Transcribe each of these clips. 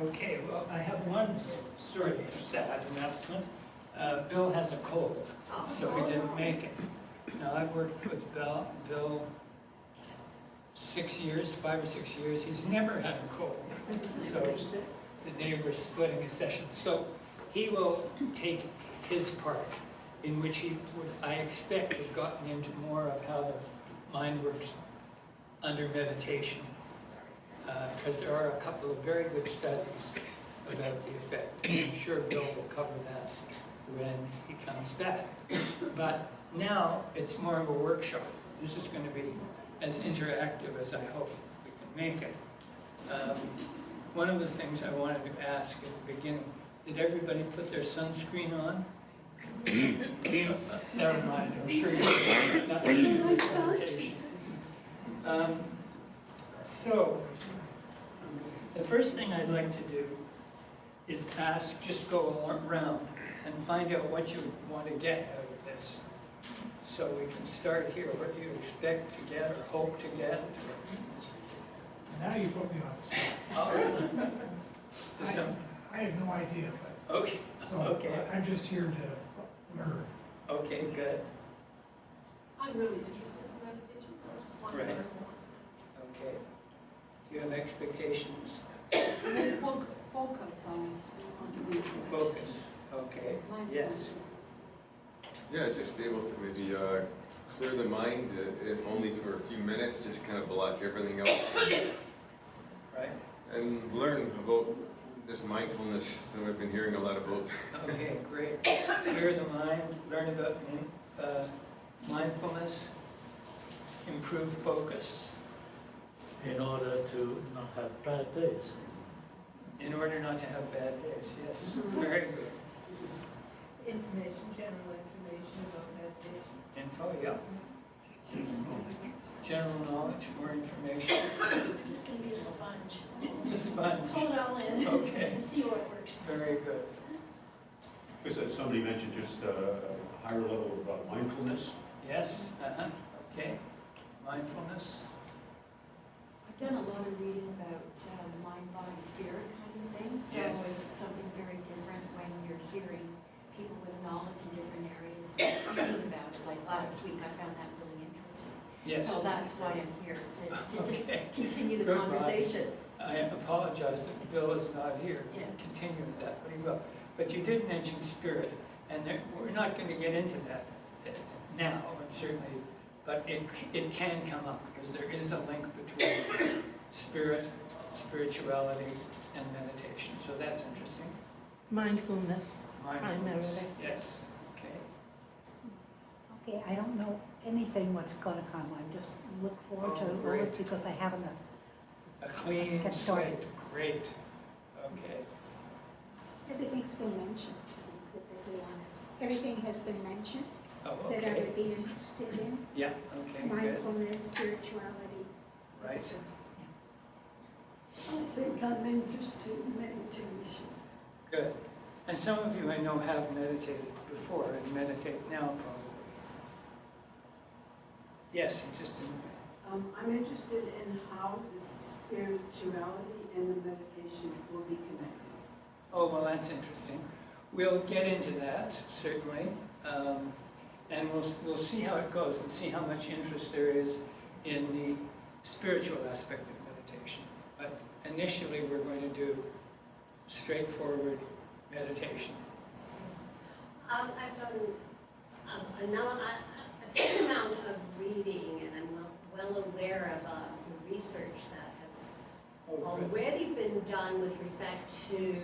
Okay, well, I have one sort of sad announcement. Bill has a cold, so he didn't make it. Now, I've worked with Bill 6 years, 5 or 6 years. He's never had a cold. So the day we're splitting a session. So he will take his part, in which he would, I expect, have gotten into more of how the mind works under meditation. Because there are a couple of very good studies about the effect. I'm sure Bill will cover that when he comes back. But now it's more of a workshop. This is going to be as interactive as I hope we can make it. One of the things I wanted to ask at the beginning, did everybody put their sunscreen on? Never mind, I'm sure you did. Nothing to do with meditation. So, the first thing I'd like to do is just go around and find out what you want to get out of this. So we can start here. What do you expect to get or hope to get? Now you put me on the spot. Oh, I have no idea, but okay. so Okay. I'm just here to learn. Okay, good. I'm really interested in meditation, so I just want to Right. learn more. Okay. Do you have expectations? Focus on Focus. Okay. Yes. Yeah, just able to maybe clear the mind, if only for a few minutes, just kind of block everything out. Right. And learn about this mindfulness that I've been hearing a lot about. Okay, great. Clear the mind, learn about mindfulness, improve focus. In order to not have bad days. In order not to have bad days, yes. Very good. Information, general information about meditation. Info, yeah. General knowledge, more information. I'm just going to be a sponge. The sponge. Pull it all in. Okay. And see what works. Very good. Because as somebody mentioned, just a higher level of mindfulness. Yes, okay. Mindfulness. I've done a lot of reading about mind, body, spirit kind of thing, so Yes. it's something very different when you're hearing people with knowledge in different areas speaking about it. Like last week, I found that really interesting. Yes. So that's why I'm here, to just Okay. continue the Good. conversation. I apologize that Bill is not here. Yeah. Continue with that, but he will. But you did mention spirit, and we're not going to get into that now, and certainly, but it can come up, because there is a link between spirit, spirituality, and meditation. So that's interesting. Mindfulness, Mindfulness. primarily. Yes, okay. Okay, I don't know anything what's gonna come. I just look forward Oh, to great. it because I haven't A clean Let's get started. slate, great. Okay. Everything's been mentioned, to be perfectly honest. Everything has been mentioned Oh, that I okay. would be interested in. Yeah, okay, good. Mindfulness, spirituality. Right. I think I'm interested in meditation. Good. And some of you I know have meditated before and meditate now probably. Yes, interesting. I'm interested in how the spirituality and the meditation will be connected. Oh, well, that's interesting. We'll get into that, certainly. And we'll see how it goes and see how much interest there is in the spiritual aspect of meditation. But initially, we're going to do straightforward meditation. I've done a certain amount of reading, and I'm well aware of the research that has already been done with respect to,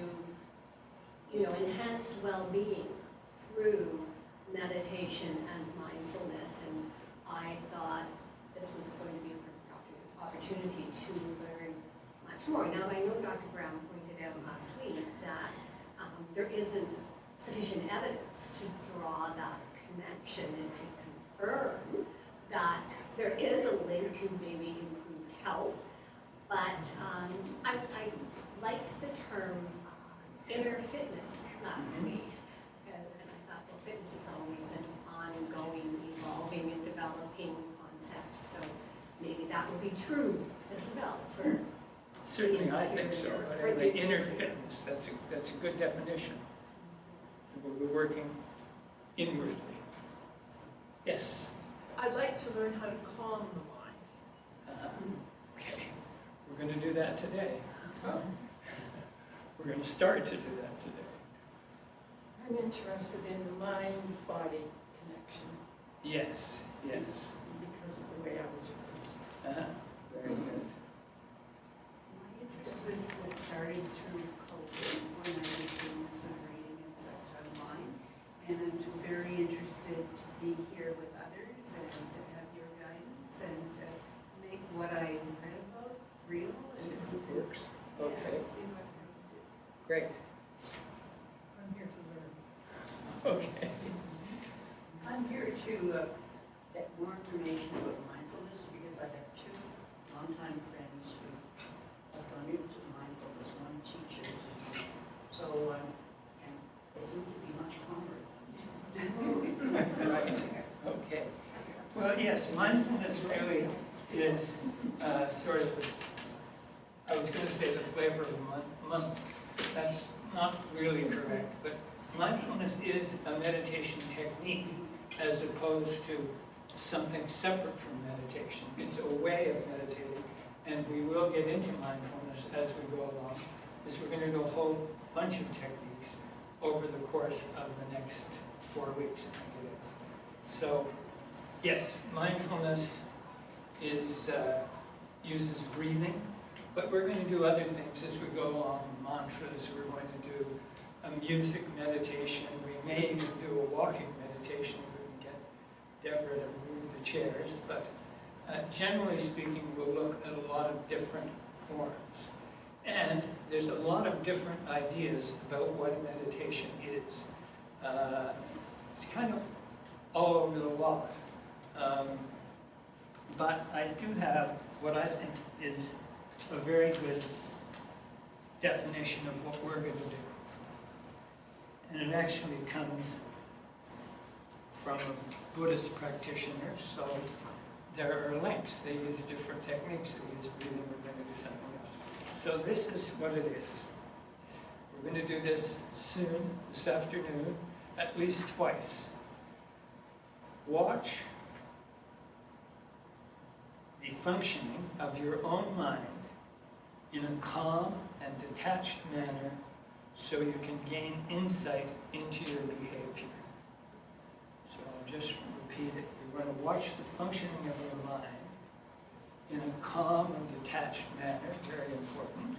enhanced well-being through meditation and mindfulness. And I thought this was going to be an opportunity to learn much more. Now, I know Dr. Brown pointed out last week that there isn't sufficient evidence to draw that connection and to confirm that there is a link to maybe improved health. But I liked the term inner fitness last week. And I thought, well, fitness is always an ongoing that would be true as well for. Certainly, I think so, but anyway, inner fitness, that's a good definition. We're working inwardly. Yes? I'd like to learn how to calm the mind. Okay, we're going to do that today. We're going to start to do that today. I'm interested in the mind-body connection Yes, yes. because of the way I was raised. Very good. My interest was starting through COVID when I was doing some reading and such online. And I'm just very interested to be here with others and to have your guidance and to make what I read about real and See see if it works. yeah, Okay, see what I can do. great. I'm here to learn. Okay. I'm here to get more information about mindfulness because I have two longtime friends who have gone into mindfulness, one teaches, and so and they seem to be much calmer. Right, okay. Well, yes, mindfulness really is sort of, I was going to say the flavor of the month. That's not really correct, but mindfulness is a meditation technique as opposed to something separate from meditation. It's a way of meditating, and we will get into mindfulness as we go along, because we're going to do a whole bunch of techniques over the course of the next 4 weeks, I think it is. So, yes, mindfulness is uses breathing, but we're going to do other things as we go along, mantras, we're going to do a music meditation, we may even do a walking meditation if we can get Deborah to move the chairs, but generally speaking, we'll look at a lot of different forms. And there's a lot of different ideas about what meditation is. It's kind of all over the lot. But I do have what I think is a very good definition of what we're going to do. And it actually comes from a Buddhist practitioner, so there are links. They use different techniques. They use breathing. We're going to do something else. So this is what it is. We're going to do this soon, this afternoon, at least twice. Watch the functioning of your own mind in a calm and detached manner so you can gain insight into your behavior. So I'll just repeat it. You're going to watch the functioning of your mind in a calm and detached manner, very important,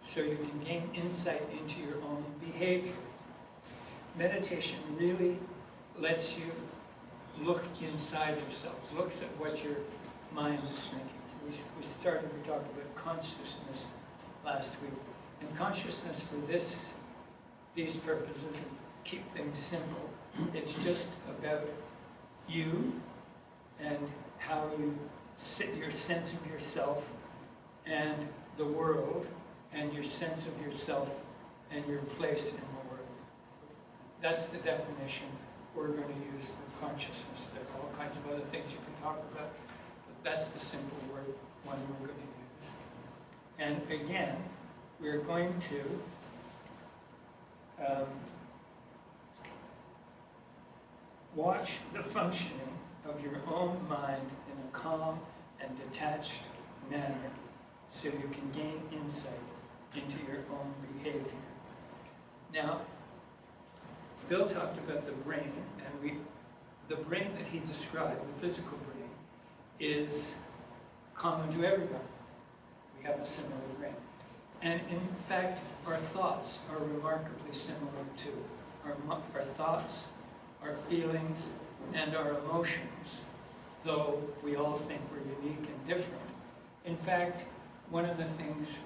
so you can gain insight into your own behavior. Meditation really lets you look inside yourself, looks at what your mind is thinking. We talked about consciousness last week. And consciousness for these purposes, and keep things simple, it's just about you and how you your sense of yourself and the world, and your sense of yourself and your place in the world. That's the definition we're going to use for consciousness. There are all kinds of other things you can talk about, but that's the simple one we're going to use. And again, we're going to watch the functioning of your own mind in a calm and detached manner so you can gain insight into your own behavior. Now, Bill talked about the brain, and the brain that he described, the physical brain, is common to everybody. We have a similar brain. And in fact, our thoughts are remarkably similar too. Our thoughts, our feelings, and our emotions, though we all think we're unique and different. In fact, one of the things,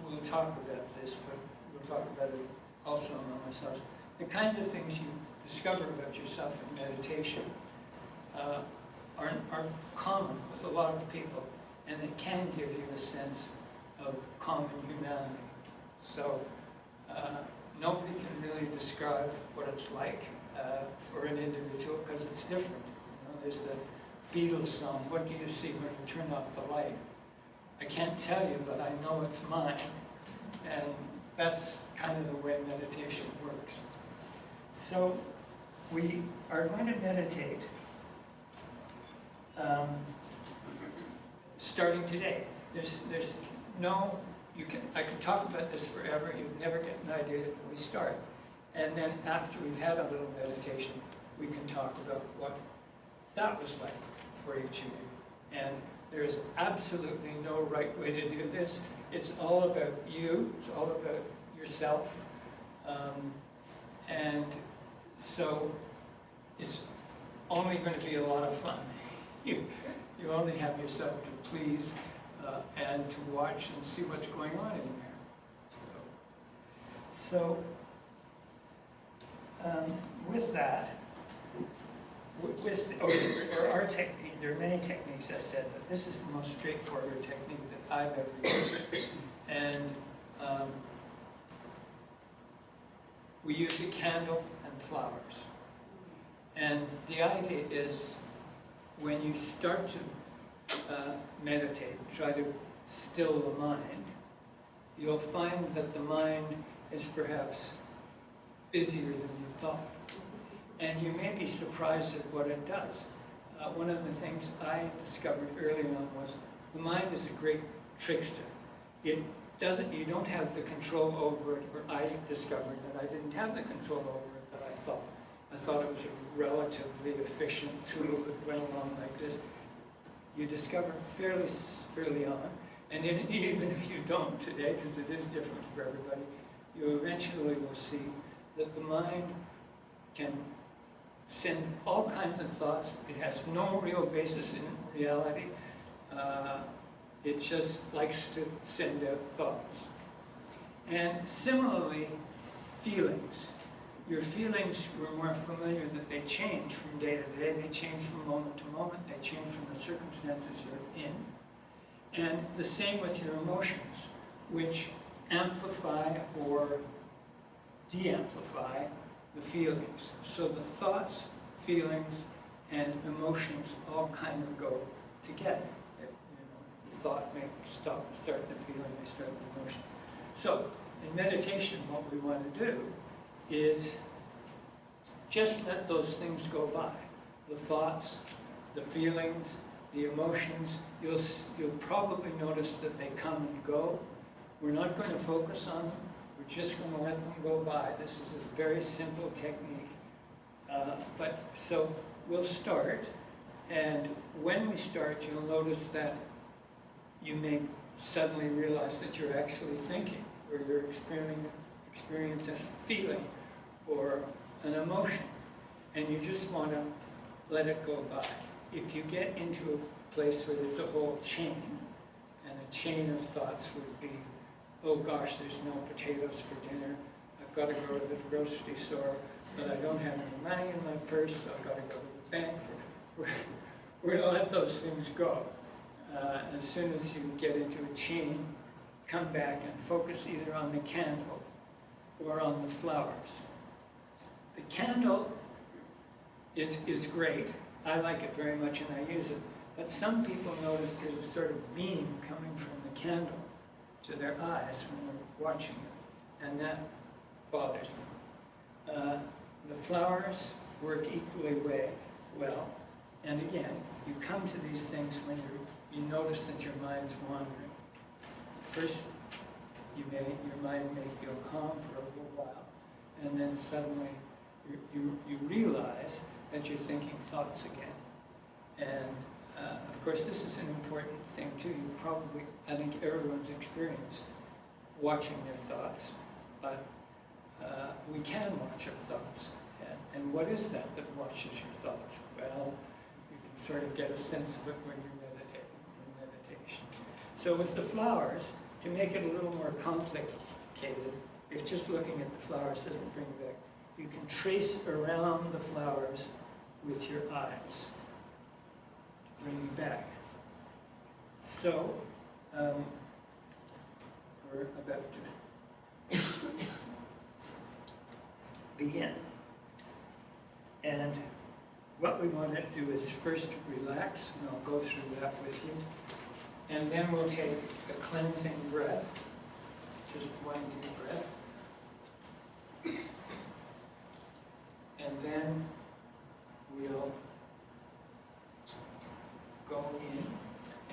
we'll talk about this, but we'll talk about it also among ourselves, the kinds of things you discover about yourself in meditation are common with a lot of people, and it can give you a sense of common humanity. So nobody can really describe what it's like for an individual because it's different. You know, there's the Beatles song, what do you see when you turn off the light? I can't tell you, but I know it's mine. And that's kind of the way meditation works. So we are going to meditate starting today. There's no, I could talk about this forever, you'd never get an idea until we start. And then after we've had a little meditation, we can talk about what that was like for each of you. And there's absolutely no right way to do this. It's all about you, it's all about yourself. And so it's only going to be a lot of fun. You only have yourself to please and to watch and see what's going on in there. So with that, for our technique, there are many techniques I said, but this is the most straightforward technique that I've ever used. And we use a candle and flowers. And the idea is when you start to meditate, try to still the mind, you'll find that the mind is perhaps busier than you thought. And you may be surprised at what it does. One of the things I discovered early on was the mind is a great trickster. You don't have the control over it, or I discovered that I didn't have the control over it that I thought. I thought it was a relatively efficient tool that went along like this. You discover fairly early on, and even if you don't today, because it is different for everybody, you eventually will see that the mind can send all kinds of thoughts. It has no real basis in reality. It just likes to send out thoughts. And similarly, feelings. Your feelings, we're more familiar that they change from day to day, they change from moment to moment, they change from the circumstances you're in. And the same with your emotions, which amplify or de-amplify the feelings. So the thoughts, feelings, and emotions all kind of go together. The thought may start the feeling, may start the emotion. So in meditation, what we want to do is just let those things go by. The thoughts, the feelings, the emotions, you'll probably notice that they come and go. We're not going to focus on them. We're just going to let them go by. This is a very simple technique. So we'll start, and when we start, you'll notice that you may suddenly realize that you're actually thinking, or you're experiencing a feeling, or an emotion, and you just want to let it go by. If you get into a place where there's a whole chain, and a chain of thoughts would be, oh gosh, there's no potatoes for dinner, I've got to go to the grocery store, but I don't have any money in my purse, so I've got to go to the bank. We're going to let those things go. As soon as you get into a chain, come back and focus either on the candle or on the flowers. The candle is great. I like it very much and I use it. But some people notice there's a sort of beam coming from the candle to their eyes when they're watching it, and that bothers them. The flowers work equally well. And again, you come to these things when you notice that your mind's wandering. First, your mind may feel calm for a little while, and then suddenly you realize that you're thinking thoughts again. And of course, this is an important thing too. You probably, I think everyone's experienced watching their thoughts, but we can watch our thoughts. And what is that watches your thoughts? Well, you can sort of get a sense of it when you're meditating, in meditation. So with the flowers, to make it a little more complicated, if just looking at the flowers doesn't bring you back, you can trace around the flowers with your eyes to bring you back. So, we're about to begin. And what we want to do is first relax, and I'll go through that with you. And then we'll take a cleansing breath, just one deep breath. And then we'll go in,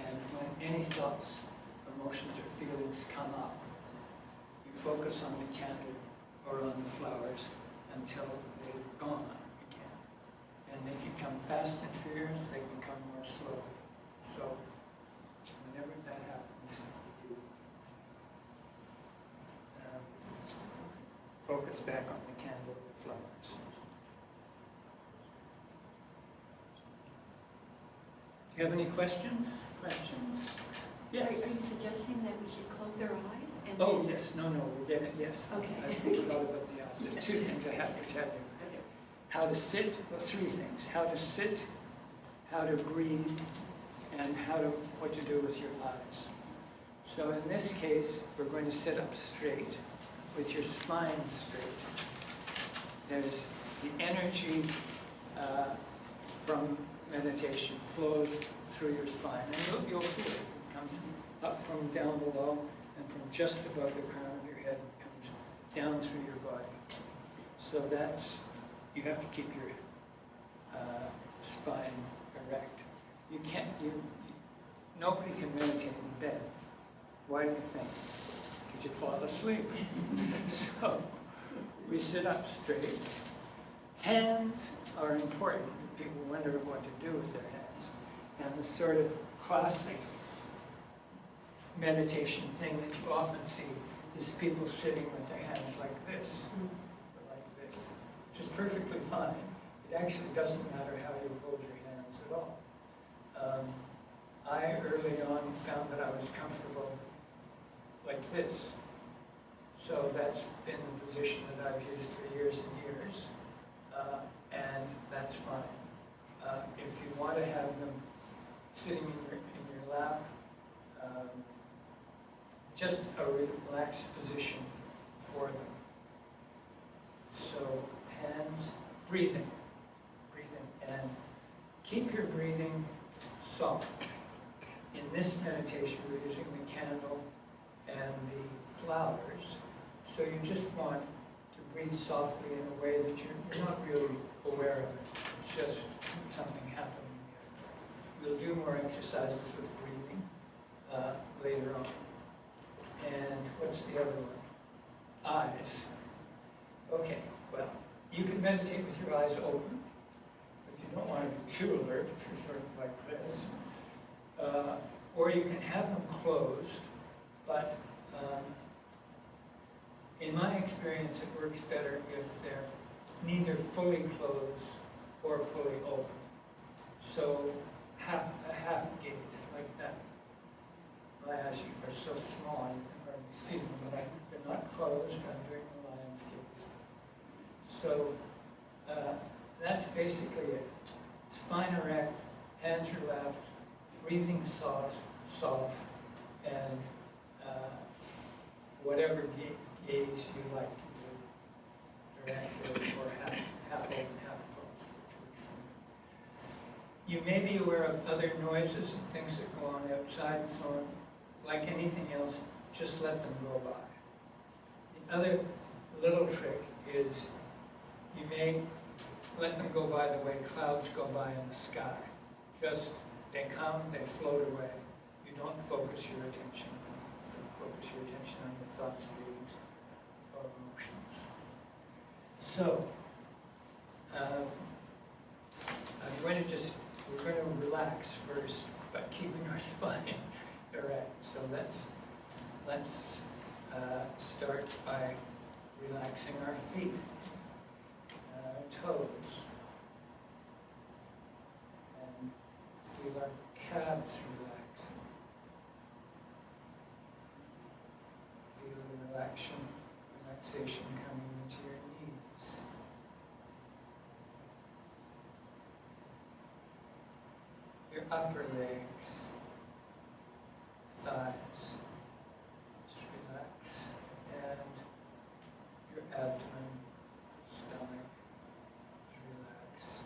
and when any thoughts, emotions, or feelings come up, you focus on the candle or on the flowers until they've gone again. And they can come fast and furious, they can come more slowly. So whenever that happens, you focus back on the candle or the flowers. Do you have any questions? Yes. Are you suggesting that we should close our eyes and Oh, then- yes, no, we're getting, yes. Okay. I forgot about the eyes. There are two things I have to tell you. Okay. How to sit, well, three things. How to sit, how to breathe, and what to do with your eyes. So in this case, we're going to sit up straight with your spine straight. There's the energy from meditation flows through your spine, and you'll feel it. It comes up from down below and from just above the crown of your head, it comes down through your body. So you have to keep your spine erect. You can't, nobody can meditate in bed. Why do you think? Because you fall asleep. So we sit up straight. Hands are important. People wonder what to do with their hands. And the sort of classic meditation thing that you often see is people sitting with their hands like this, or like this, which is perfectly fine. It actually doesn't matter how you hold your hands at all. I early on found that I was comfortable like this. So that's been the position that I've used for years and years, and that's fine. If you want to have them sitting in your lap, just a relaxed position for them. So hands, breathing, and keep your breathing soft. In this meditation, we're using the candle and the flowers, so you just want to breathe softly in a way that you're not really aware of it. It's just something happening there. We'll do more exercises with breathing later on. And what's the other one? Eyes. Okay, well, you can meditate with your eyes open, but you don't want to be too alert if you're sort of like this. Or you can have them closed, but in my experience, it works better if they're neither fully closed or fully open. So a half gaze, like that. My eyes are so small, you can hardly see them, but they're not closed. I'm doing the lion's gaze. So that's basically it. Spine erect, hands relaxed, breathing soft, and whatever gaze you like, either direct or half open, half closed, which works for you. You may be aware of other noises and things that go on outside and so on. Like anything else, just let them go by. The other little trick is you may let them go by the way clouds go by in the sky. Just, they come, they float away. You don't focus your attention. You don't focus your attention on your thoughts, feelings, or emotions. So, we're going to relax first by keeping our spine erect. So let's start by relaxing our feet, toes, and feel our calves relaxing. Feel the relaxation coming into your knees. Your upper legs, thighs, just relax, and your abdomen, stomach, is relaxed.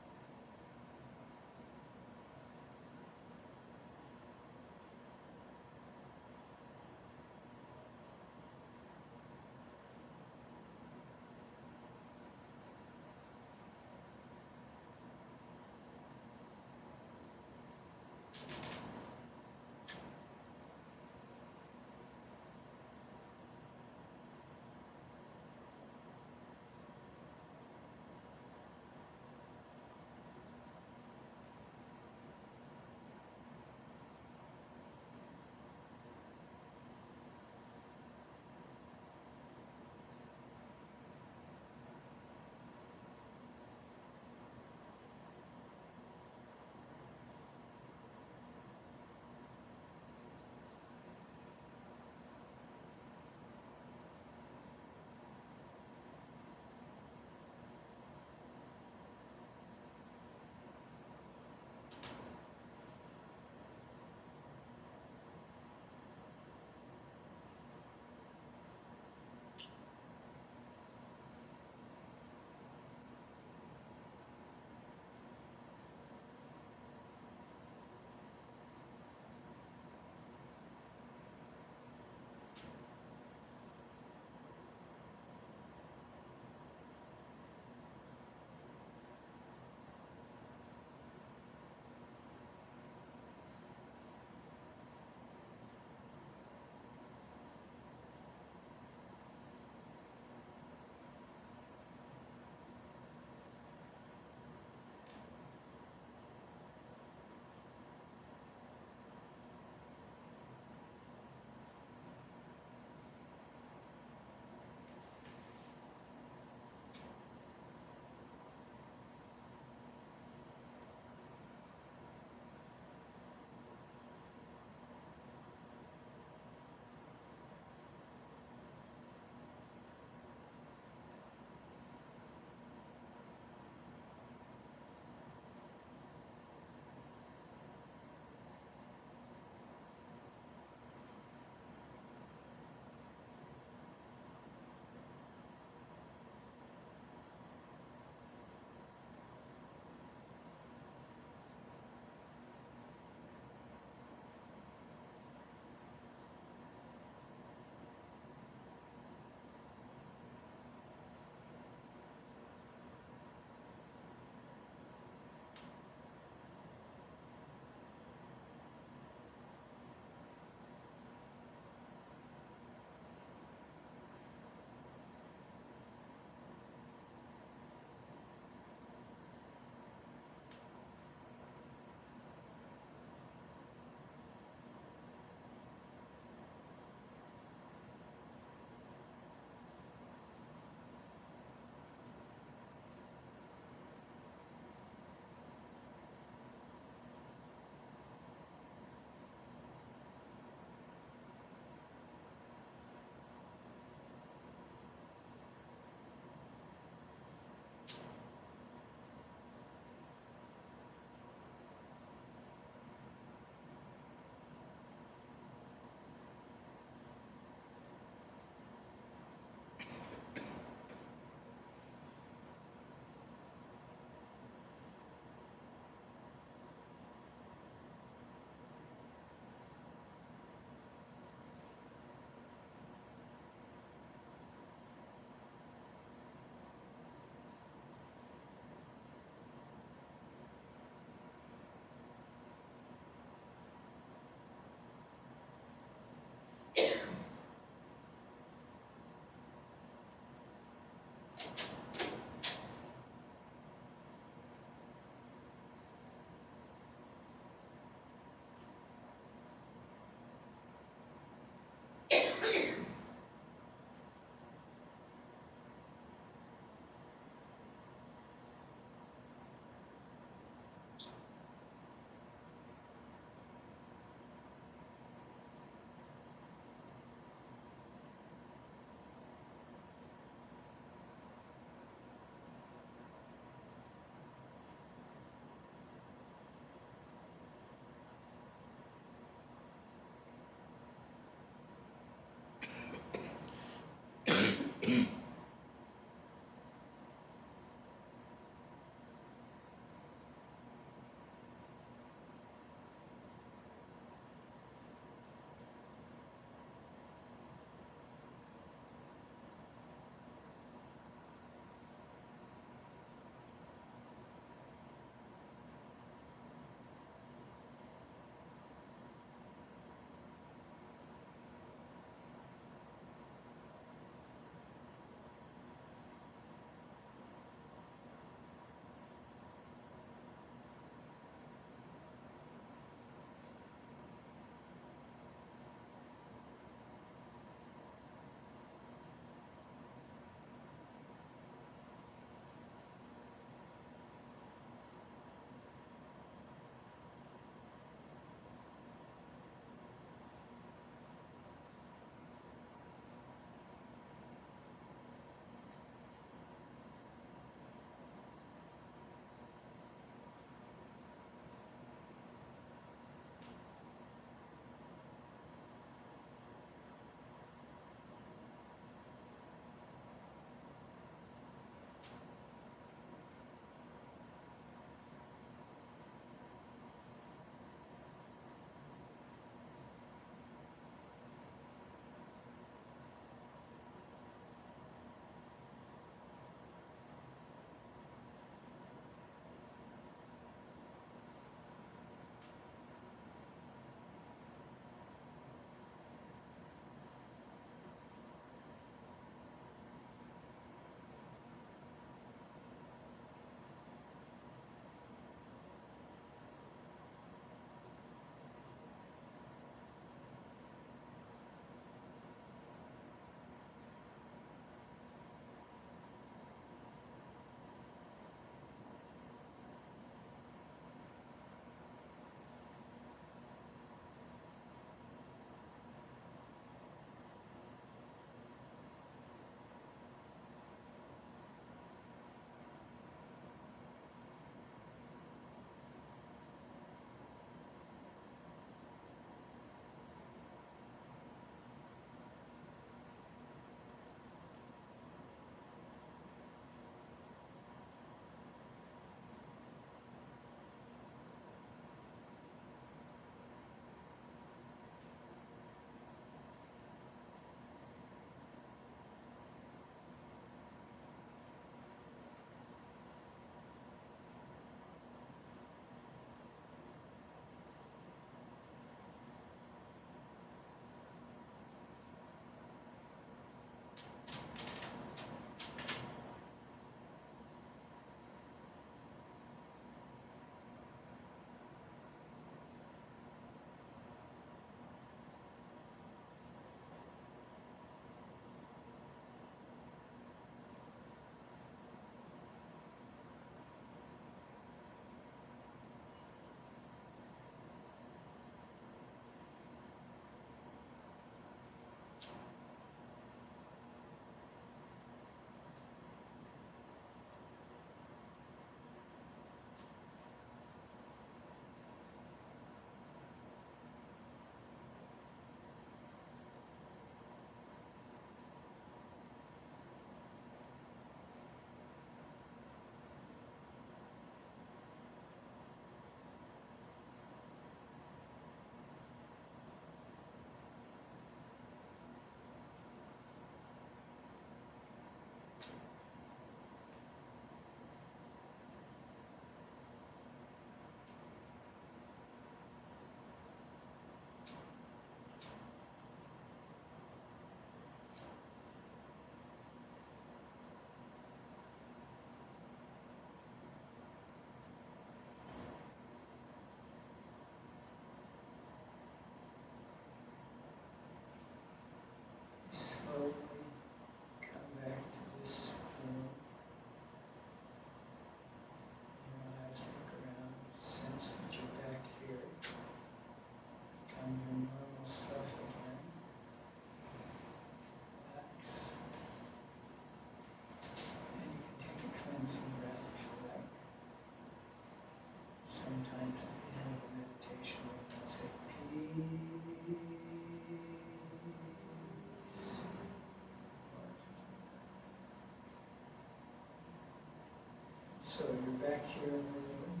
So you're back here in the room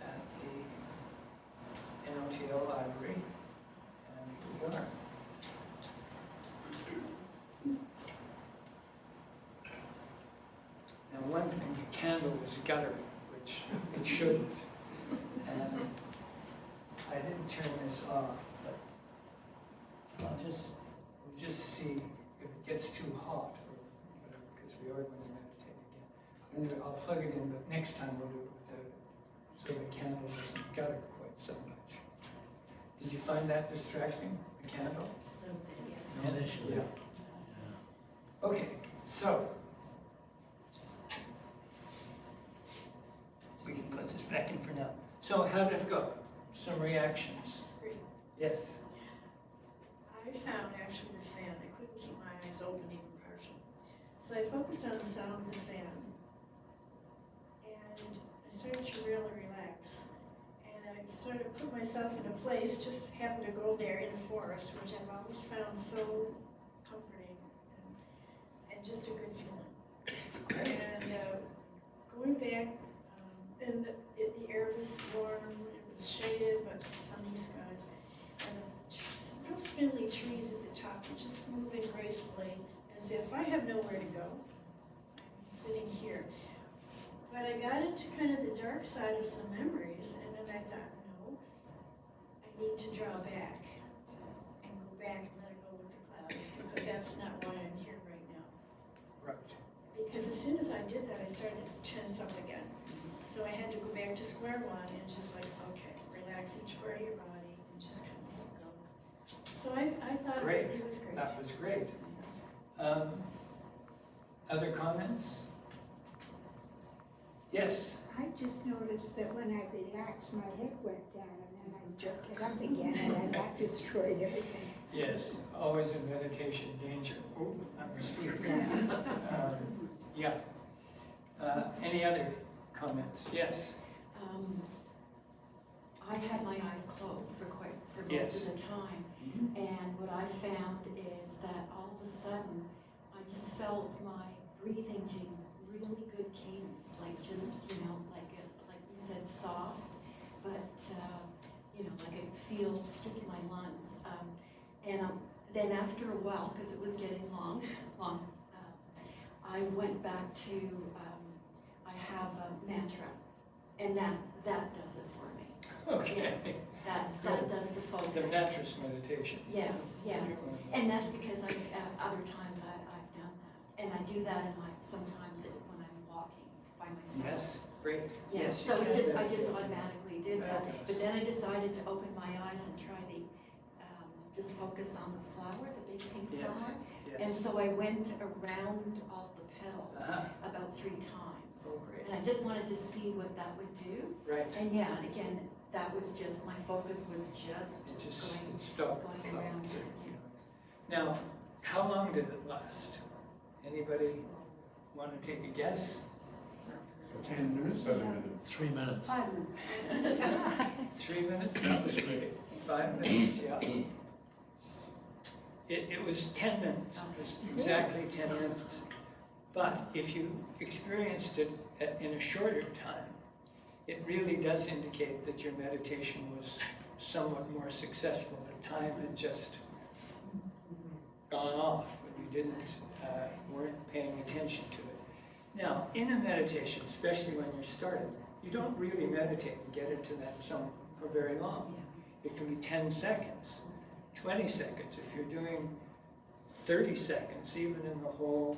at the NLTL library, and here we are. Now, one thing, the candle was guttering, which it shouldn't. And I didn't turn this off, but we'll just see if it gets too hot or whatever, because we are going to meditate again. Anyway, I'll plug it in, but next time we'll do it without it, so the candle doesn't gutter quite so much. Did you find that distracting, the candle? Initially. Yeah. Okay, so we can put this back in for now. So how did it go? Some reactions? Great. Yes. I found actually the fan, I couldn't keep my eyes open even partial. So I focused on the sound of the fan, and I started to really relax. And I started to put myself in a place, just happened to go there in a forest, which I've always found so comforting and just a good feeling. And going back, and the air was warm, it was shaded, but sunny skies. And the real spindly trees at the top were just moving gracefully, as if I have nowhere to go. I'm sitting here. But I got into kind of the dark side of some memories, and then I thought, no, I need to draw back and go back and let it go with the clouds, because that's not why I'm here right now. Right. Because as soon as I did that, I started to tense up again. So I had to go back to square one and just like, okay, relax each part of your body and just kind of let go. So I thought Great. it was great. That was great. Other comments? Yes. I just noticed that when I relaxed, my head went down and then I jerked it up again and then that destroyed everything. Yes, always in meditation, danger. Oh, I'm asleep. Yeah. Any other comments? Yes. I had my eyes closed for most Yes. of the time, and what I found is that all of a sudden, I just felt my breathing getting really good cadence, like just, like you said, soft, but, like I could feel just in my lungs. Then after a while, because it was getting long, I went back to, I have a mantra, and that does it for me. Okay. That does the focus. The mattress meditation. Yeah. And that's because other times I've done that. And I do that sometimes when I'm walking by myself. Yes, great. Yeah, Yes, so you I can just meditate. automatically did that. But then I decided to open my eyes and try just focus on the flower, the big pink flower. And Yes. so I went around all the petals about 3 times. Oh, great. And I just wanted to see what that would do. Right. And and again, that was just, my focus was just It just going stopped. going around it. Now, how long did it last? Anybody want to take a guess? 10 minutes, 7 minutes. 3 minutes. 5 minutes. 3 minutes? That was great. 5 minutes, yeah. It was 10 minutes. It was exactly 10 minutes. But if you experienced it in a shorter time, it really does indicate that your meditation was somewhat more successful. The time had just gone off, but you weren't paying attention to it. Now, in a meditation, especially when you're starting, you don't really meditate and get into that zone for very long. It can be 10 seconds, 20 seconds. If you're doing 30 seconds, even in the whole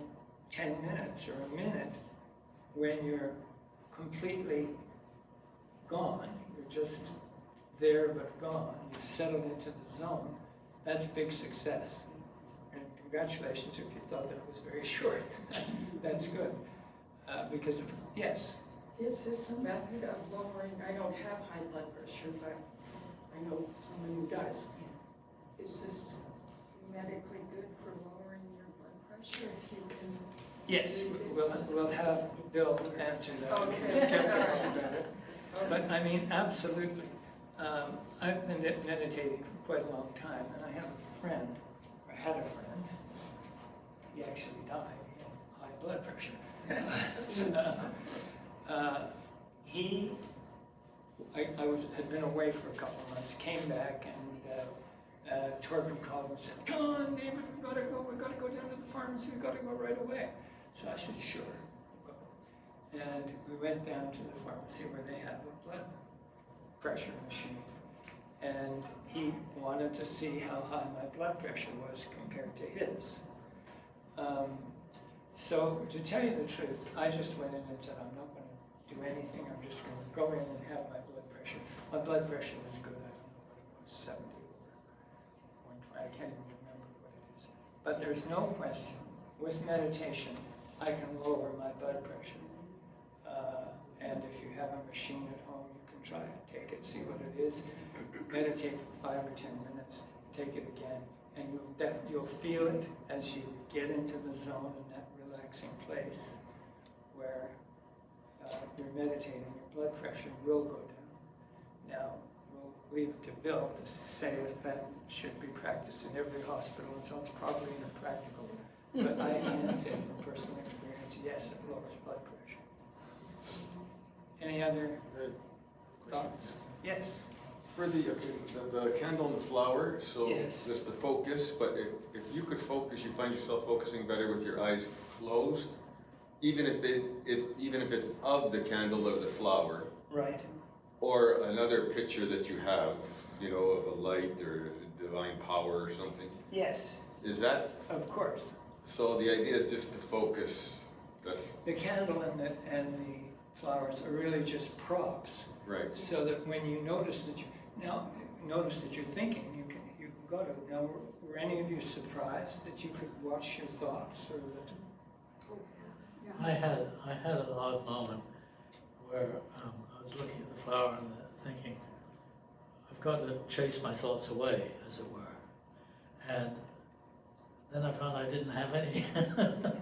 10 minutes or a minute, when you're completely gone, you're just there but gone, you've settled into the zone, that's big success. And congratulations if you thought that was very short. That's good. Because of, yes? Is this a method of lowering, I don't have high blood pressure, but I know someone who does. Is this medically good for lowering your blood pressure if you can? Yes, we'll have Bill answer that. Okay. He's skeptical about it. But I mean, absolutely. I've been meditating for quite a long time, and I have a friend, or had a friend, he actually died, he had high blood pressure. had been away for a couple of months, came back, and Torben called and said, "Come on, David, we gotta go down to the pharmacy, we gotta go right away." So I said, "Sure, we'll go." And we went down to the pharmacy where they have a blood pressure machine. And he wanted to see how high my blood pressure was compared to his. So to tell you the truth, I just went in and said, "I'm not going to do anything. I'm just going to go in and have my blood pressure." My blood pressure was good. I don't know what it was, 70 or 120. I can't even remember what it is. But there's no question, with meditation, I can lower my blood pressure. And if you have a machine at home, you can try it. Take it, see what it is. Meditate for 5 or 10 minutes. Take it again, and you'll feel it as you get into the zone in that relaxing place where you're meditating. Your blood pressure will go down. Now, we'll leave it to Bill to say that should be practiced in every hospital, so it's probably impractical. But I can say from personal experience, yes, it lowers blood pressure. Any other thoughts? Yes. For the candle and the flower, so Yes. just the focus, but if you could focus, you find yourself focusing better with your eyes closed, even if it's of the candle or the flower, Right. or another picture that you have, of a light or divine power or something. Yes. Is that? Of course. So the idea is just to focus. That's The candle and the flowers are really just props. right. So that when you notice that you're thinking, you can go to. Now, were any of you surprised that you could watch your thoughts, or that? I had an odd moment where I was looking at the flower and thinking, I've got to chase my thoughts away, as it were. And then I found I didn't have any.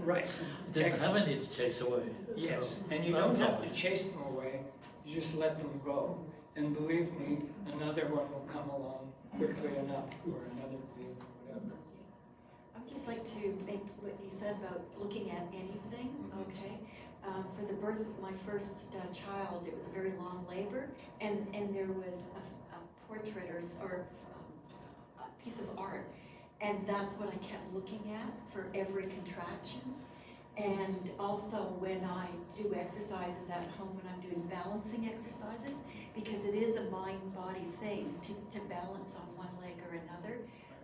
Right. Didn't have any to chase away. Yes, So and you that don't was have all. to chase them away. You just let them go. And believe me, another one will come along quickly enough, or another view, whatever. I'd just like to make what you said about looking at anything, okay? For the birth of my first child, it was a very long labor, and there was a portrait or a piece of art, and that's what I kept looking at for every contraction. And also when I do exercises at home, when I'm doing balancing exercises, because it is a mind-body thing to balance on one leg or another.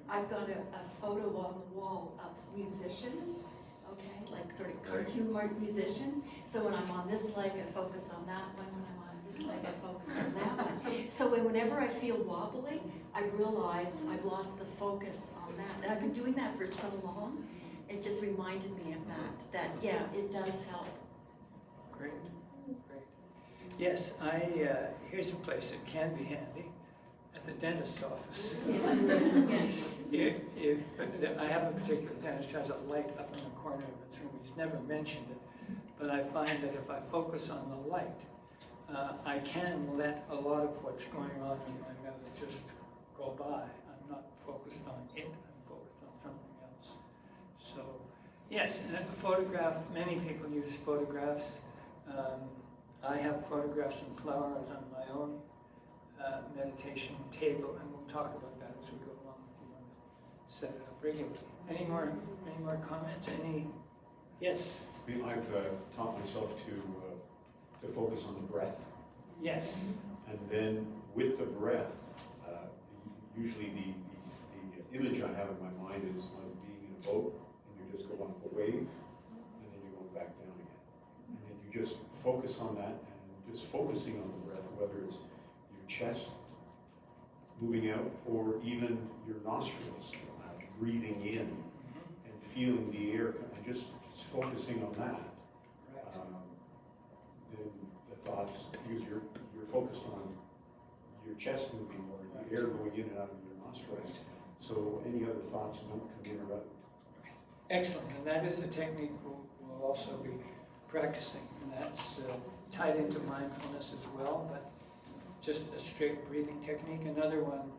I've got a photo on the wall of musicians, okay, like sort of cartoon musicians. So when I'm on this leg, I focus on that one. When I'm on this leg, I focus on that one. So whenever I feel wobbly, I realize I've lost the focus on that. And I've been doing that for so long, it just reminded me of that yeah, it does help. Great, great. Yes, here's a place that can be handy, at the dentist's office. If I have a particular dentist who has a light up in the corner of his room. He's never mentioned it, but I find that if I focus on the light, I can let a lot of what's going on in my mouth just go by. I'm not focused on it, I'm focused on something else. So, yes, and a photograph, many people use photographs. I have photographs and flowers on my own meditation table, and we'll talk about that as we go along if you want to set it up regularly. Any more comments? Yes? I've taught myself to focus on the breath. Yes. And then with the breath, usually the image I have in my mind is like being in a boat, and you just go on a wave, and then you go back down again. And then you just focus on that, and just focusing on the breath, whether it's your chest moving out, or even your nostrils, breathing in and feeling the air, and just focusing on that. Then the thoughts, because you're focused on your chest moving or the air going in and out of your nostrils. So any other thoughts won't come in or out. Excellent, and that is a technique we'll also be practicing, and that's tied into mindfulness as well, but just a straight breathing technique. Another one,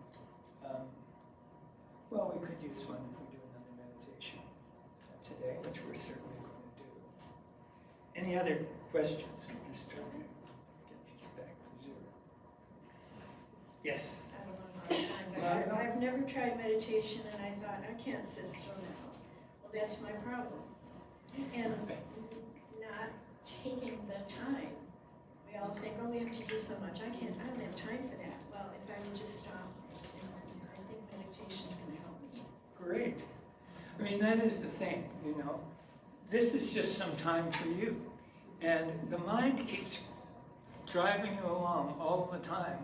well, we could use one if we do another meditation today, which we're certainly going to do. Any other questions? I'm just trying to get this back to zero. Yes? I don't know how to time, but I've never tried meditation and I thought, I can't sit still now. Well, that's my problem. And not taking the time. We all think, oh, we have to do so much. I don't have time for that. Well, if I would just stop, I think meditation's gonna help me. Great. I mean, that is the thing, you know. This is just some time for you. And the mind keeps driving you along all the time,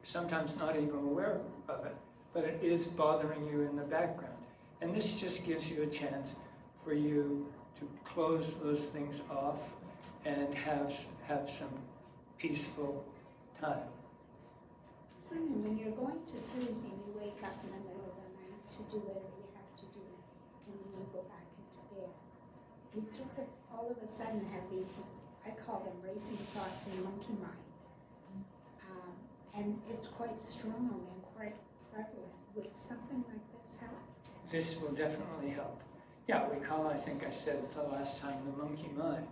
sometimes not even aware of it, but it is bothering you in the background. And this just gives you a chance for you to close those things off and have some peaceful time. So when you're going to sleep and you wake up in the middle of the night to do whatever you have to do, and then you go back into bed, you sort of all of a sudden have these, I call them racing thoughts in monkey mind. And it's quite strong and quite prevalent. Would something like this help? This will definitely help. Yeah, we call, I think I said it the last time, the monkey mind.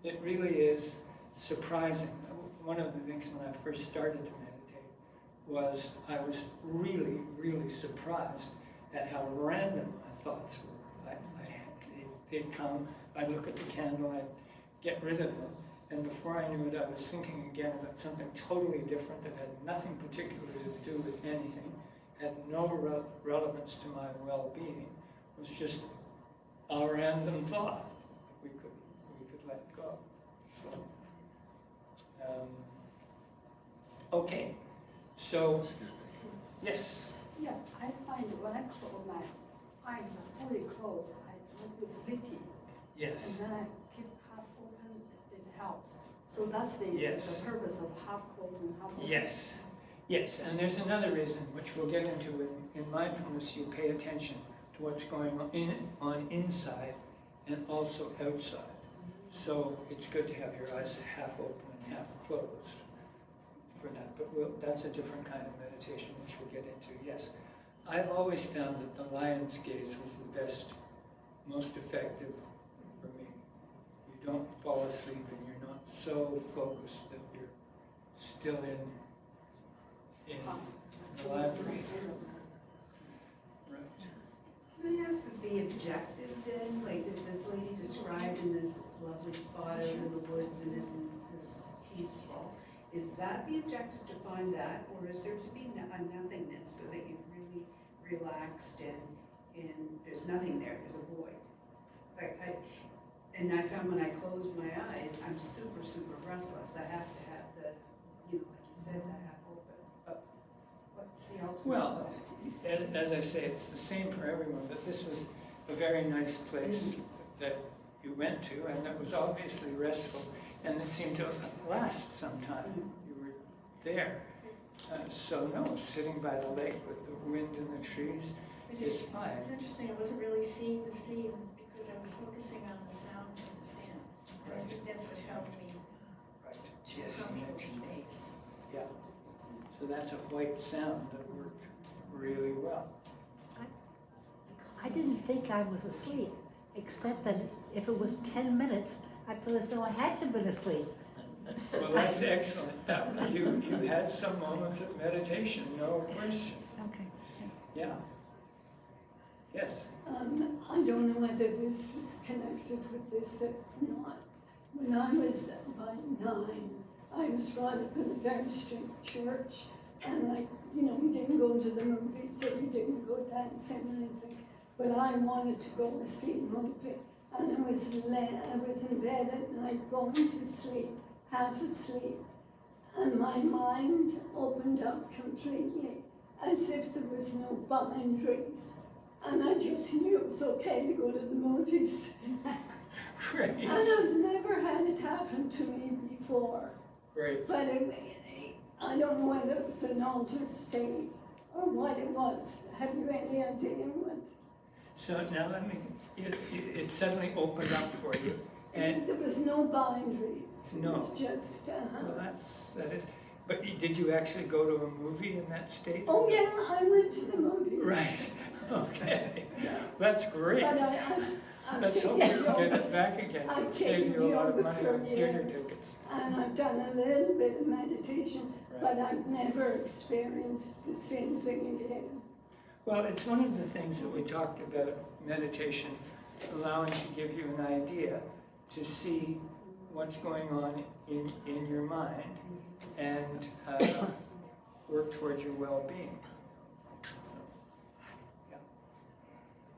It really is surprising. One of the things when I first started to meditate was I was really, really surprised at how random my thoughts were. They'd come, I'd look at the candle, I'd get rid of them, and before I knew it, I was thinking again about something totally different that had nothing particular to do with anything, had no relevance to my well-being. It was just a random thought we could let go. So, okay, so, yes? Yeah, I find when I close my eyes are fully closed, I don't feel sleepy. Yes. And then I keep half open, it helps. So that's the purpose of half closed and half open. Yes, yes, and there's another reason, which we'll get into in mindfulness. You pay attention to what's going on inside and also outside. So it's good to have your eyes half open and half closed for that. But that's a different kind of meditation, which we'll get into, yes. I've always found that the lion's gaze was the best, most effective for me. You don't fall asleep and you're not so focused that you're still in the library. Right. Can I ask the objective then, like that this lady described in this lovely spot out in the woods and isn't this peaceful? Is that the objective, to find that, or is there to be a nothingness so that you've really relaxed and there's nothing there, there's a void? And I found when I close my eyes, I'm super, super restless. I have to have the, like you said, the half open. But what's the ultimate? Well, as I say, it's the same for everyone, but this was a very nice place that you went to, and that was obviously restful, and it seemed to last some time. You were there. So no, sitting by the lake with the wind in the trees is fine. It's interesting, I wasn't really seeing the scene because I was focusing on the sound of the fan. And I think that's what helped me to a comfortable space. Yeah. So that's a white sound that worked really well. I didn't think I was asleep, except that if it was 10 minutes, I feel as though I had to have been asleep. Well, that's excellent. You had some moments of meditation, no question. Okay. Yeah. Yes. I don't know whether this is connected with this or not. When I was about 9, I was brought up in a very strict church, and we didn't go to the movies, or we didn't go dancing or anything. But I wanted to go and see a movie, and I was in bed at night going to sleep, half asleep, and my mind opened up completely, as if there was no boundaries. And I just knew it was okay to go to the movies. Great. And I've never had it happen to me before. Great. But I don't know whether it was an altered state or what it was. Have you any idea what? So now it suddenly opened up for you. And there was no boundaries. No. It was just, Well, that is. But did you actually go to a movie in that state? Oh yeah, I went to the movies. Right. Okay. That's great. But Let's hope we can get it back again. I've It'd save taken you a lot of yoga money for on theater years, tickets. and I've done a little bit of meditation, Right. but I've never experienced the same thing again. Well, it's one of the things that we talked about meditation, allowing to give you an idea to see what's going on in your mind and work towards your well-being. So, yeah.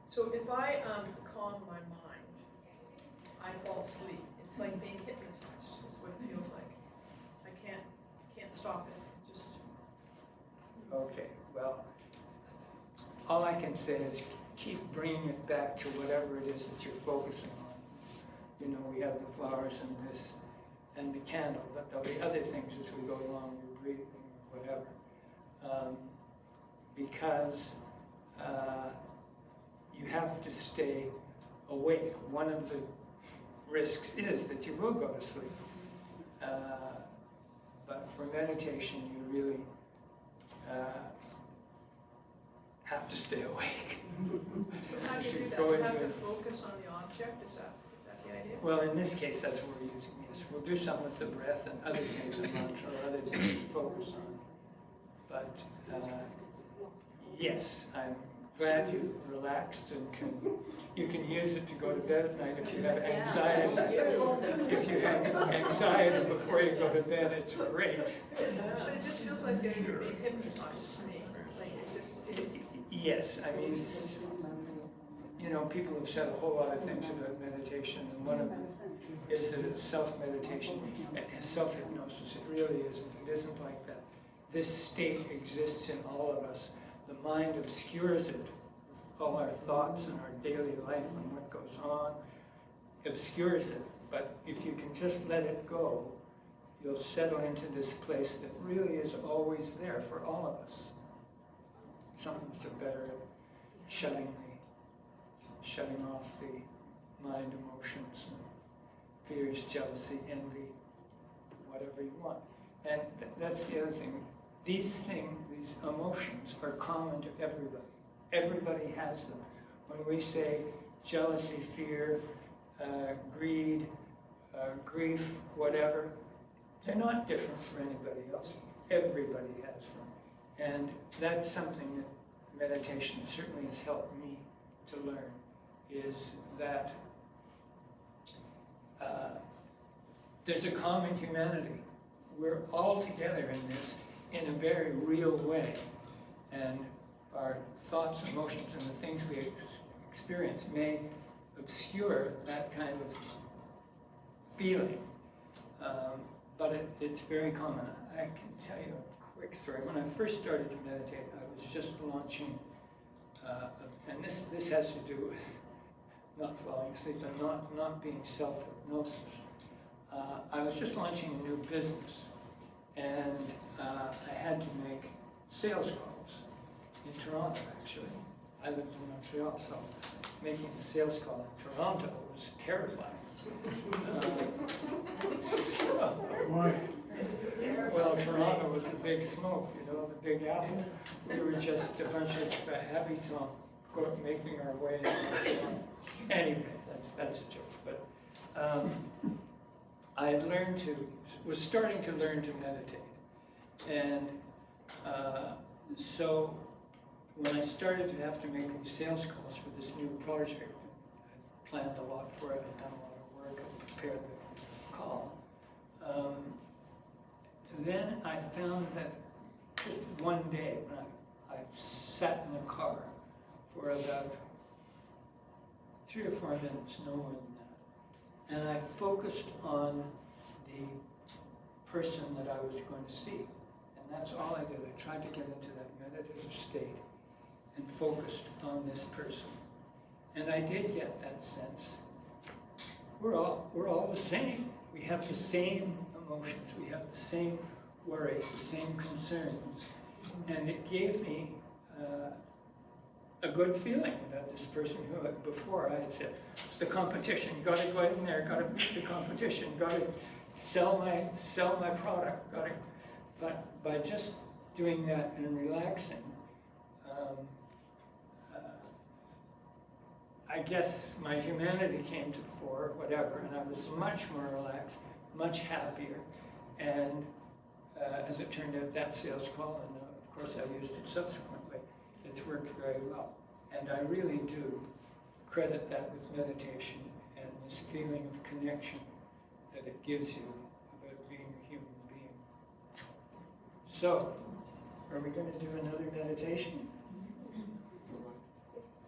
So if I calm my mind, I fall asleep. It's like being hypnotized, is what it feels like. I can't stop it, just. Okay, well, all I can say is keep bringing it back to whatever it is that you're focusing on. You know, we have the flowers and this and the candle, but there'll be other things as we go along, your breathing or whatever. Because you have to stay awake. One of the risks is that you will go to sleep. But for meditation, you really have to stay awake. So how do you do that? Go You into have to it. focus on the object, is that the idea? Well, in this case, that's what we're using, yes. We'll do some with the breath and other things, a mantra or other things to focus on. But yes, I'm glad you relaxed and you can use it to go to bed at night if you have anxiety. If you have anxiety before you go to bed, it's great. But it just feels like you're being hypnotized to me. Like it just. Yes, I mean, you know, people have said a whole lot of things about meditation, and one of them is that it's self-meditation and self-hypnosis. It really isn't. It isn't like that. This state exists in all of us. The mind obscures it with all our thoughts and our daily life and what goes on, obscures it. But if you can just let it go, you'll settle into this place that really is always there for all of us. Some of us are better at shutting off the mind emotions and fears, jealousy, envy, whatever you want. And that's the other thing. These emotions are common to everybody. Everybody has them. When we say jealousy, fear, greed, grief, whatever, they're not different for anybody else. Everybody has them. And that's something that meditation certainly has helped me to learn, is that there's a common humanity. We're all together in this in a very real way. And our thoughts, emotions, and the things we experience may obscure that kind of feeling. But it's very common. I can tell you a quick story. When I first started to meditate, I was just launching, and this has to do with not falling asleep and not being self-hypnosis. I was just launching a new business, and I had to make sales calls in Toronto, actually. I lived in Montreal, so making a sales call in Toronto was terrifying. Well, Toronto was the big smoke, you know, the big apple. We were just a bunch of habits on making our way. Anyway, that's a joke. But I had was starting to learn to meditate. And so when I started to have to make these sales calls for this new project, I planned a lot for it, I'd done a lot of work, I prepared the call. Then I found that just one day when I sat in the car for about 3 or 4 minutes, no more than that, and I focused on the person that I was going to see. And that's all I did. I tried to get into that meditative state and focused on this person. And I did get that sense. We're all the same. We have the same emotions. We have the same worries, the same concerns. And it gave me a good feeling about this person who before I had said, it's the competition, got to go in there, got to beat the competition, got to sell my product, got to. But by just doing that and relaxing, I guess my humanity came to the fore, whatever, and I was much more relaxed, much happier. And as it turned out, that sales call, and of course I used it subsequently, it's worked very well. And I really do credit that with meditation and this feeling of connection that it gives you about being a human being. So, are we going to do another meditation?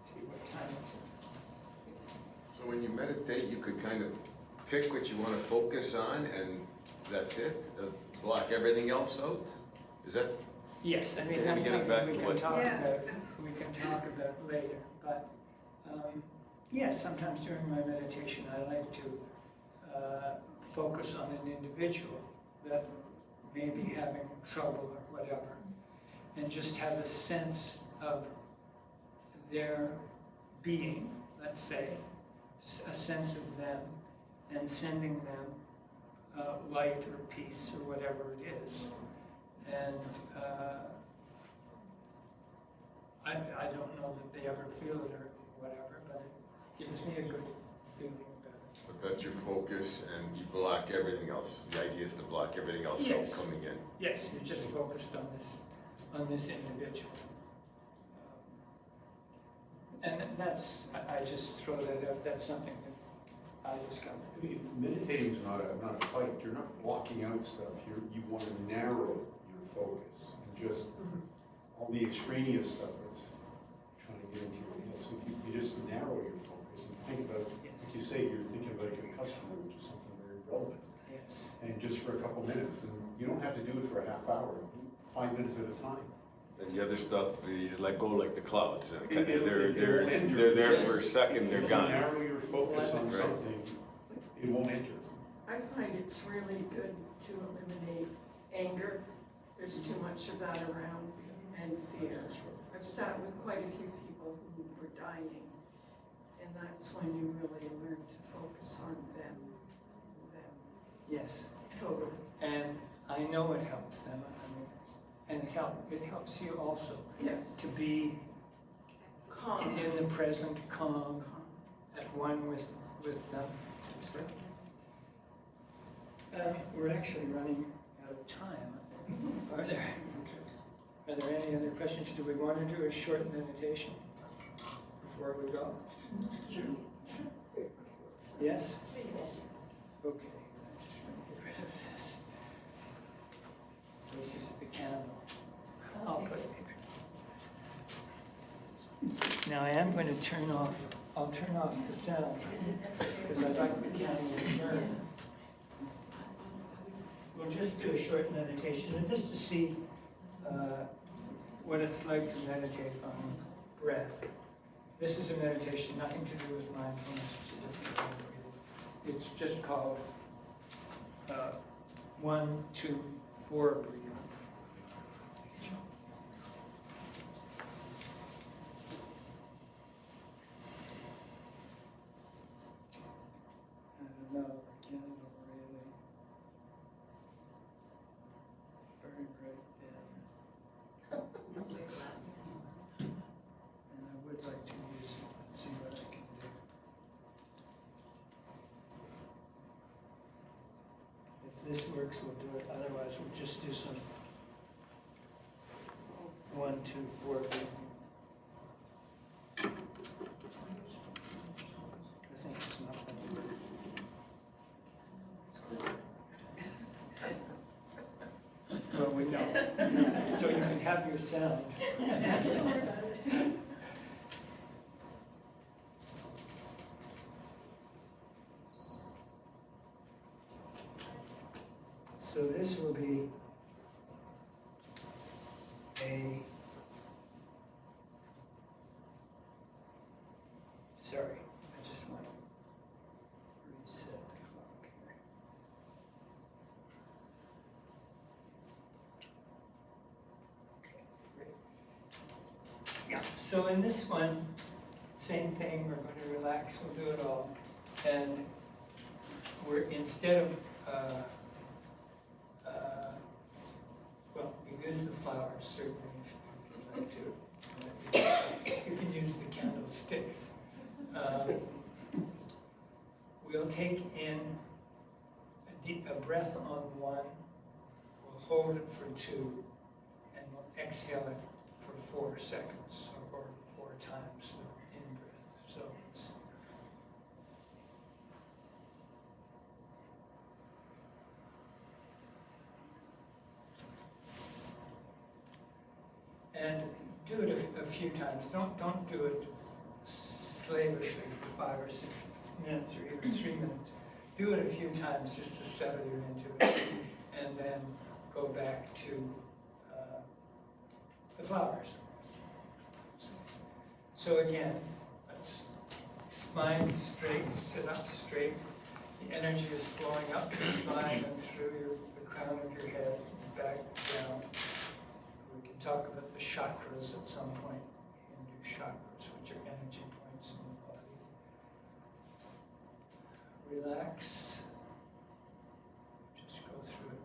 See what time is it? So when you meditate, you could kind of pick what you want to focus on, and that's it? Block everything else out? Is that? Yes, I mean, Okay, that's get it back something we to can what- talk Yeah. about, we can talk about later, but, yes, sometimes during my meditation, I like to focus on an individual that may be having trouble or whatever, and just have a sense of their being, let's say, a sense of them, and sending them light or peace or whatever it is. And I don't know that they ever feel it or whatever, but it gives me a good feeling about it. But that's your focus, and you block everything else. The idea is to block everything else from Yes. coming in. Yes, you're just focused on this individual. And that's, I just throw that out, that's something that I just got. Meditating is not a fight. You're not blocking out stuff. You want to narrow your focus and just all the extraneous stuff that's trying to get into your head. So you just narrow your focus and think about, Yes. like you say, you're thinking about your customer, which is something very relevant. Yes. And just for a couple minutes, and you don't have to do it for a half hour, 5 minutes at a time. And the other stuff, you let go like the clouds. And It'll they're enter. there for a second, they're If you gone. narrow your focus on Right. something, it won't enter. I find it's really good to eliminate anger. There's too much of that around, and fear. I've sat with quite a few people who were dying, and that's when you really learn to focus on them. Yes. Totally. And I know it helps them, I mean, and it helps you also Yes. to be Calm. in the present, calm, at one with them. We're actually running out of time. Are there any other questions? Do we want to do a short meditation before we go? Sure. Yes? Okay. I'm just going to get rid of this. This is the candle. I'll put it here. Now I am going to turn off, I'll turn off the sound because I like the candle to burn. We'll just do a short meditation and just to see what it's like to meditate on breath. This is a meditation, nothing to do with mindfulness. It's a different kind of breathing. It's just called 1, 2, 4 breathing. I don't know, the candle really burned right down. And I would like to use it and see what I can do. If this works, we'll do it, otherwise we'll just do some 1, 2, 4 breathing. I think it's not going to work. Well, we know. So you can have your sound. So this will be sorry, I just want to reset the clock here. Okay, great. Yeah, so in this one, same thing, we're going to relax, we'll do it all. And we're, instead of, well, we use the flowers certainly if you'd like to. You can use the candlestick. We'll take in a breath on one, we'll hold it for 2, and we'll exhale it for 4 seconds, or 4 times the in-breath. So it's and do it a few times. Don't do it slavishly for 5 or 6 minutes or even 3 minutes. Do it a few times just to settle you into it, and then go back to the flowers. So again, let's spine straight, sit up straight. The energy is flowing up your spine and through the crown of your head, back down. We can talk about the chakras at some point, Hindu chakras, which are energy points in the body. Relax. Just go through it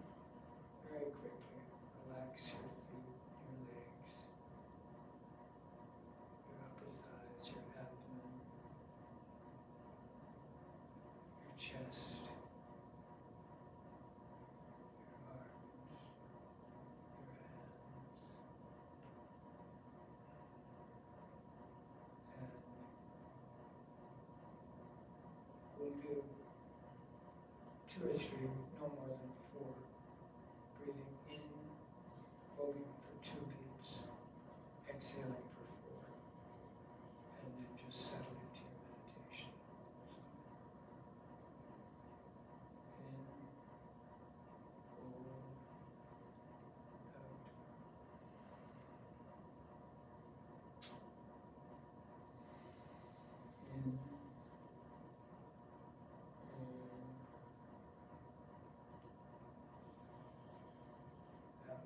very quickly. Relax your feet, your legs, your upper thighs, your abdomen, your chest, your arms, your hands. And we'll do 2 or 3, no more than 4. Breathing in, holding for 2 beats, exhaling for 4, and then just settle into your meditation. In, hold, out. In, hold, out.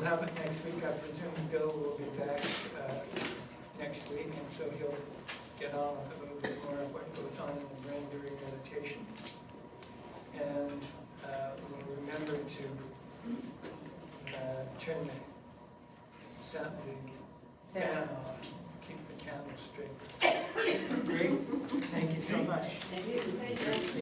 we'll have it next week. I presume Bill will be back next week, and so he'll get on with a little bit more of what goes on in the brain during meditation. And we'll remember to turn the fan off, keep the candle straight. Great, thank you so much. Thank you.